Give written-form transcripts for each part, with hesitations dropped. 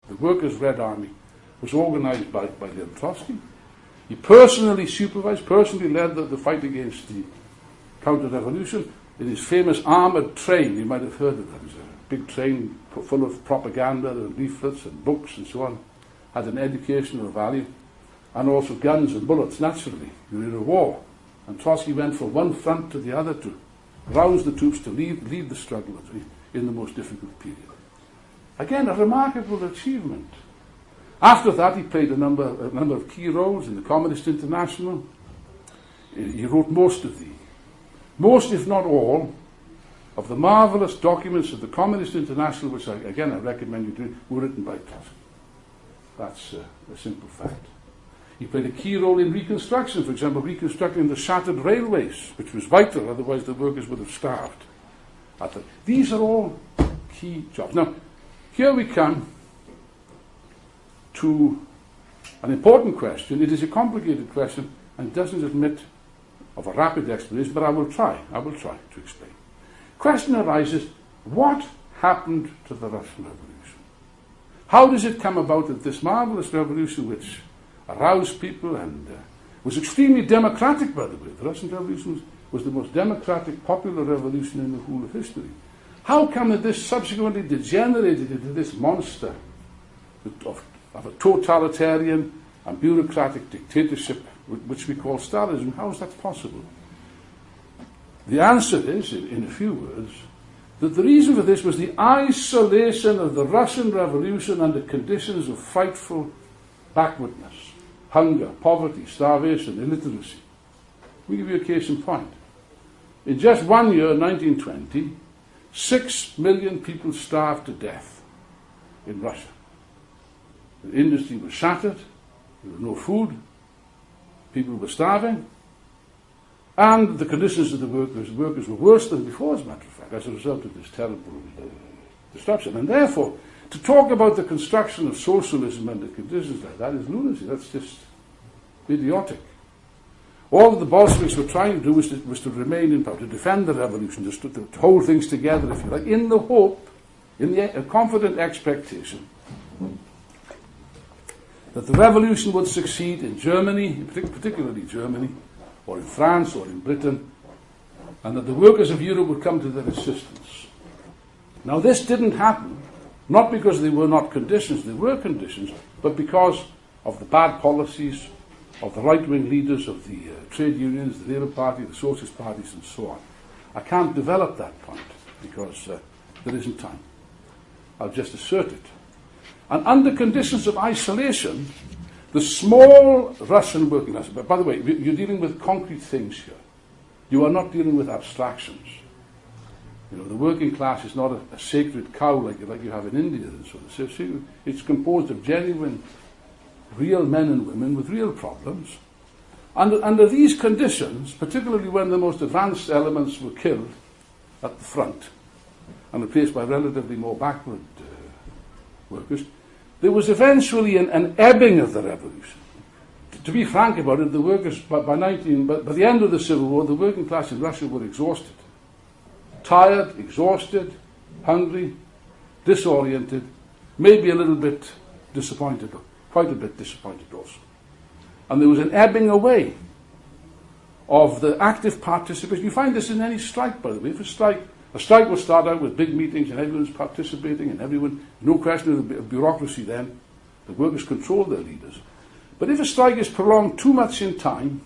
the Workers' Red Army, was organized by Leon Trotsky. He personally supervised, personally led the fight against the counter-revolution. In his famous armored train, you might have heard of that. It was a big train full of propaganda and leaflets and books and so on. Had an educational value, and also guns and bullets, naturally. You were in a war. And Trotsky went from one front to the other to rouse the troops to lead the struggle in the most difficult period. Again, a remarkable achievement. After that, he played a number of key roles in the Communist International. He wrote most, if not all, of the marvelous documents of the Communist International, which I recommend you do, were written by Trotsky. That's a simple fact. He played a key role in reconstruction, for example, reconstructing the shattered railways, which was vital, otherwise the workers would have starved. These are all key jobs. Now, here we come to an important question. It is a complicated question and doesn't admit of a rapid explanation, but I will try to explain. Question arises, what happened to the Russian Revolution? How does it come about that this marvelous revolution, which aroused people and was extremely democratic, by the way, the Russian Revolution was the most democratic, popular revolution in the whole of history. How come that this subsequently degenerated into this monster of a totalitarian and bureaucratic dictatorship, which we call Stalinism? How is that possible? The answer is, in a few words, that the reason for this was the isolation of the Russian Revolution under conditions of frightful backwardness, hunger, poverty, starvation, illiteracy. We'll give you a case in point. In just 1 year, 1920, 6 million people starved to death in Russia. The industry was shattered, there was no food, people were starving, and the conditions of the workers were worse than before, as a matter of fact, as a result of this terrible destruction. And therefore, to talk about the construction of socialism under conditions like that is lunacy. That's just idiotic. All that the Bolsheviks were trying to do was to remain in power, to defend the revolution, just to hold things together, if you like, in the hope, in the confident expectation that the revolution would succeed in Germany, particularly Germany, or in France, or in Britain, and that the workers of Europe would come to their assistance. Now, this didn't happen, not because they were not conditions, they were conditions, but because of the bad policies of the right-wing leaders of the trade unions, the Labour Party, the Socialist parties, and so on. I can't develop that point because there isn't time. I'll just assert it. And under conditions of isolation, the small Russian working class, but by the way, you're dealing with concrete things here. You are not dealing with abstractions. You know, the working class is not a sacred cow like you have in India and so on. It's composed of genuine, real men and women with real problems. Under these conditions, particularly when the most advanced elements were killed at the front and replaced by relatively more backward workers, there was eventually an ebbing of the revolution. To be frank about it, the workers, by the end of the Civil War, the working class in Russia were exhausted. Tired, exhausted, hungry, disoriented, maybe a little bit disappointed, quite a bit disappointed also. And there was an ebbing away of the active participation. You find this in any strike, by the way. If a strike will start out with big meetings and everyone's participating and everyone, no question of bureaucracy then, the workers control their leaders. But if a strike is prolonged too much in time,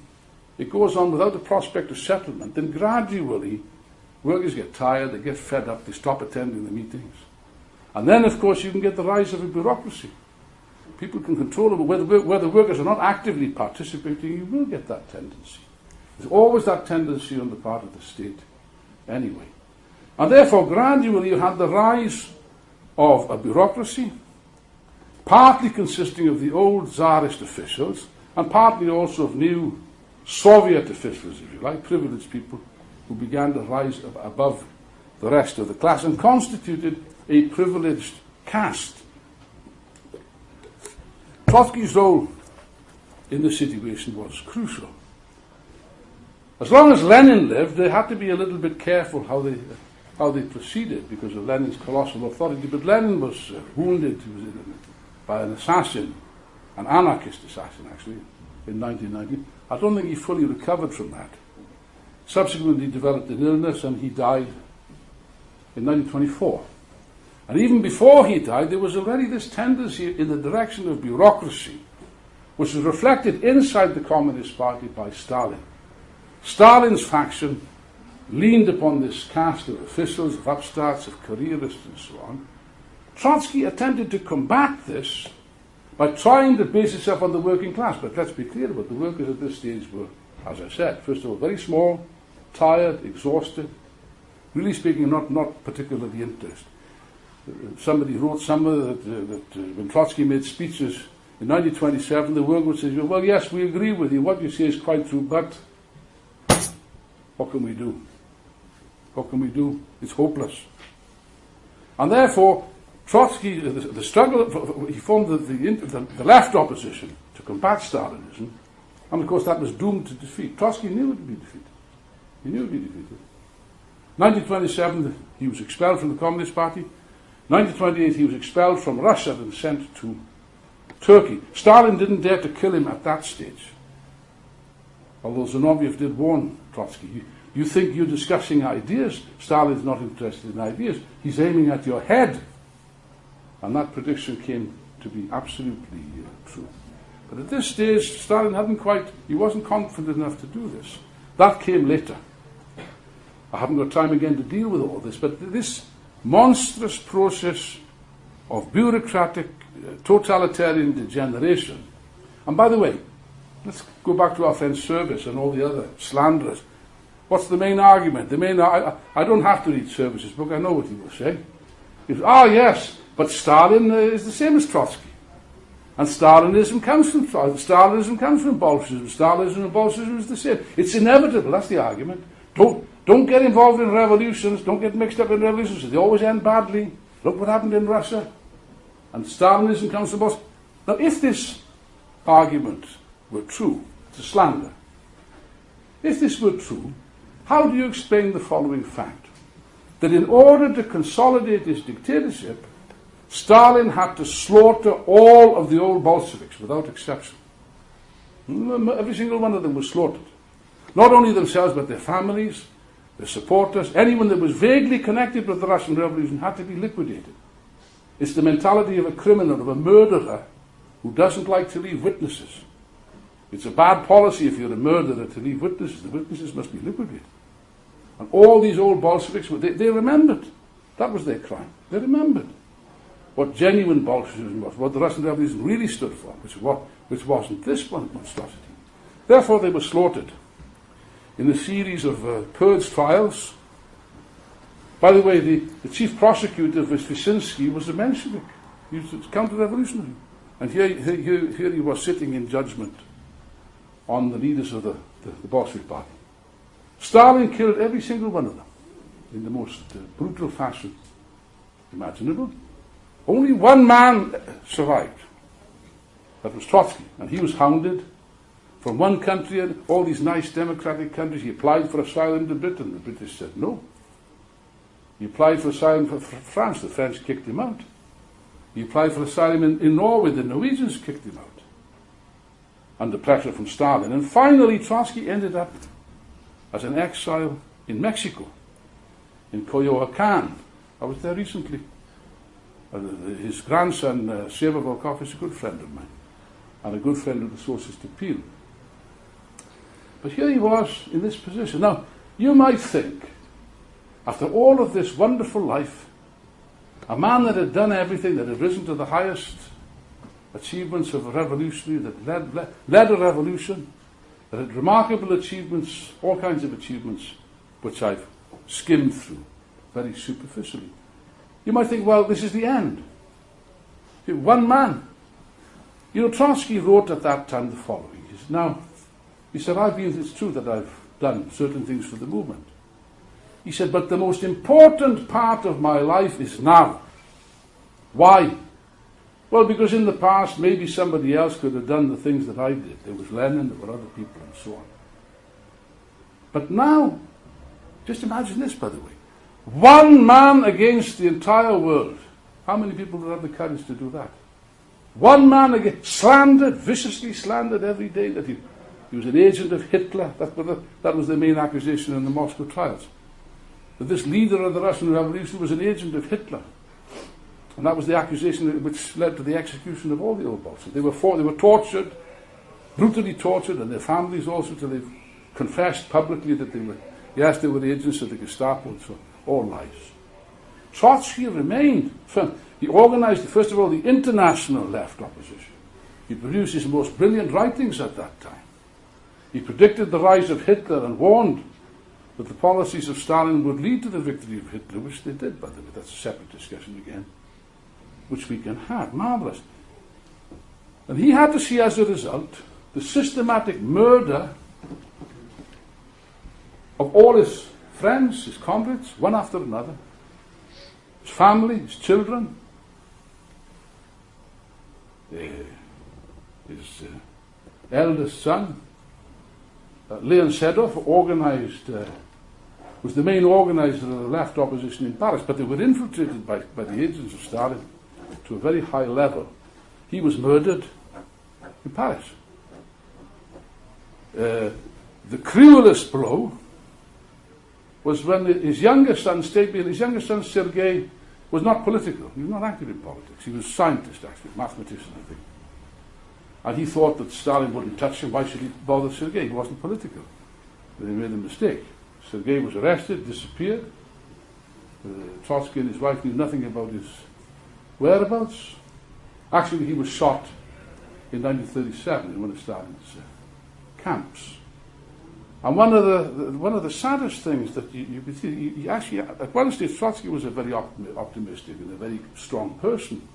it goes on without the prospect of settlement, then gradually workers get tired, they get fed up, they stop attending the meetings. And then, of course, you can get the rise of a bureaucracy. People can control it, but where the workers are not actively participating, you will get that tendency. There's always that tendency on the part of the state anyway. And therefore, gradually, you had the rise of a bureaucracy, partly consisting of the old Tsarist officials, and partly also of new Soviet officials, if you like, privileged people who began to rise above the rest of the class and constituted a privileged caste. Trotsky's role in the situation was crucial. As long as Lenin lived, they had to be a little bit careful how they proceeded because of Lenin's colossal authority. But Lenin was wounded. by an assassin, an anarchist assassin actually, in 1990. I don't think he fully recovered from that. Subsequently developed an illness and he died in 1924. And even before he died, there was already this tendency in the direction of bureaucracy, which was reflected inside the Communist Party by Stalin. Stalin's faction leaned upon this caste of officials, of upstarts, of careerists and so on. Trotsky attempted to combat this by trying to base itself on the working class. But let's be clear about it, the workers at this stage were, as I said, first of all, very small, tired, exhausted, really speaking, not particularly interested. Somebody wrote somewhere that when Trotsky made speeches in 1927, the worker would say, well, yes, we agree with you, what you say is quite true, but what can we do? What can we do? It's hopeless. And therefore, Trotsky, the struggle, he formed the left opposition to combat Stalinism, and of course that was doomed to defeat. Trotsky knew it would be defeated. He knew it would be defeated. 1927, he was expelled from the Communist Party. 1928, he was expelled from Russia and sent to Turkey. Stalin didn't dare to kill him at that stage, although Zinoviev did warn Trotsky. You think you're discussing ideas. Stalin's not interested in ideas. He's aiming at your head. And that prediction came to be absolutely true. But at this stage, Stalin he wasn't confident enough to do this. That came later. I haven't got time again to deal with all this, but this monstrous process of bureaucratic, totalitarian degeneration. And by the way, let's go back to our friend Service and all the other slanderers. What's the main argument? I don't have to read Service's book, I know what he will say. Yes, but Stalin is the same as Trotsky. And Stalinism comes from Bolshevism. Stalinism and Bolshevism is the same. It's inevitable, that's the argument. Don't get involved in revolutions, don't get mixed up in revolutions, they always end badly. Look what happened in Russia. And Stalinism comes from Bolshevism. Now, if this argument were true, it's a slander. If this were true, how do you explain the following fact? That in order to consolidate his dictatorship, Stalin had to slaughter all of the old Bolsheviks without exception. Every single one of them was slaughtered. Not only themselves, but their families, their supporters, anyone that was vaguely connected with the Russian Revolution had to be liquidated. It's the mentality of a criminal, of a murderer, who doesn't like to leave witnesses. It's a bad policy if you're a murderer to leave witnesses. The witnesses must be liquidated. And all these old Bolsheviks, they remembered. That was their crime. They remembered what genuine Bolshevism was, what the Russian Revolution really stood for, which wasn't this one monstrosity. Therefore, they were slaughtered in a series of purge trials. By the way, the chief prosecutor of Wyszynski was a Menshevik. He was a counter-revolutionary. And here he was sitting in judgment on the leaders of the Bolshevik Party. Stalin killed every single one of them in the most brutal fashion imaginable. Only one man survived. That was Trotsky. And he was hounded from one country and all these nice democratic countries. He applied for asylum to Britain. The British said no. He applied for asylum for France. The French kicked him out. He applied for asylum in Norway. The Norwegians kicked him out under pressure from Stalin. And finally, Trotsky ended up as an exile in Mexico, in Coyoacan. I was there recently. His grandson, Seva Volkov, is a good friend of mine, and a good friend of the Socialist Appeal. But here he was in this position. Now, you might think, after all of this wonderful life, a man that had done everything, that had risen to the highest achievements of a revolutionary, that led a revolution, that had remarkable achievements, all kinds of achievements, which I've skimmed through very superficially. You might think, well, this is the end. One man. Trotsky wrote at that time the following. He said, it's true that I've done certain things for the movement. He said, but the most important part of my life is now. Why? Well, because in the past, maybe somebody else could have done the things that I did. There was Lenin, there were other people, and so on. But now, just imagine this, by the way. One man against the entire world. How many people would have the courage to do that? One man again, slandered, viciously slandered every day that he was an agent of Hitler. That was the main accusation in the Moscow trials. That this leader of the Russian Revolution was an agent of Hitler. And that was the accusation which led to the execution of all the old Bolsheviks. They were tortured, brutally tortured, and their families also, till they confessed publicly that they were agents of the Gestapo. So all lies. Trotsky remained firm. He organized, first of all, the international left opposition. He produced his most brilliant writings at that time. He predicted the rise of Hitler and warned that the policies of Stalin would lead to the victory of Hitler, which they did, by the way. That's a separate discussion again, which we can have. Marvelous. And he had to see as a result the systematic murder of all his friends, his comrades, one after another, his family, his children, his eldest son. Leon Sedov was the main organizer of the left opposition in Paris, but they were infiltrated by the agents of Stalin to a very high level. He was murdered in Paris. The cruelest blow was when his youngest son, Sergei, was not political. He was not active in politics. He was a scientist, actually, mathematician, I think. And he thought that Stalin wouldn't touch him. Why should he bother Sergei? He wasn't political. But he made a mistake. Sergei was arrested, disappeared. Trotsky and his wife knew nothing about his whereabouts. Actually, he was shot in 1937 in one of Stalin's camps. And one of the saddest things that you could see, he actually, at one stage, Trotsky was a very optimistic and a very strong person.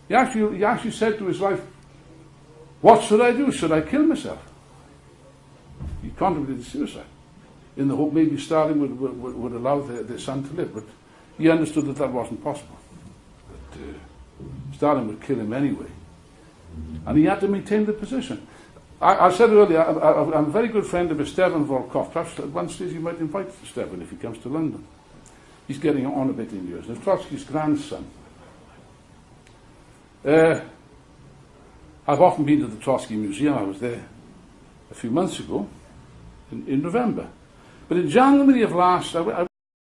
He actually said to his wife, "What should I do? Should I kill myself?" He contemplated suicide, in the hope maybe Stalin would allow their son to live. But he understood that that wasn't possible. That Stalin would kill him anyway. And he had to maintain the position. I said earlier, I'm a very good friend of Stevan Volkov. Perhaps at one stage you might invite Stevan if he comes to London. He's getting on a bit in years. There's Trotsky's grandson. I've often been to the Trotsky Museum. I was there a few months ago, in November. But in January of last,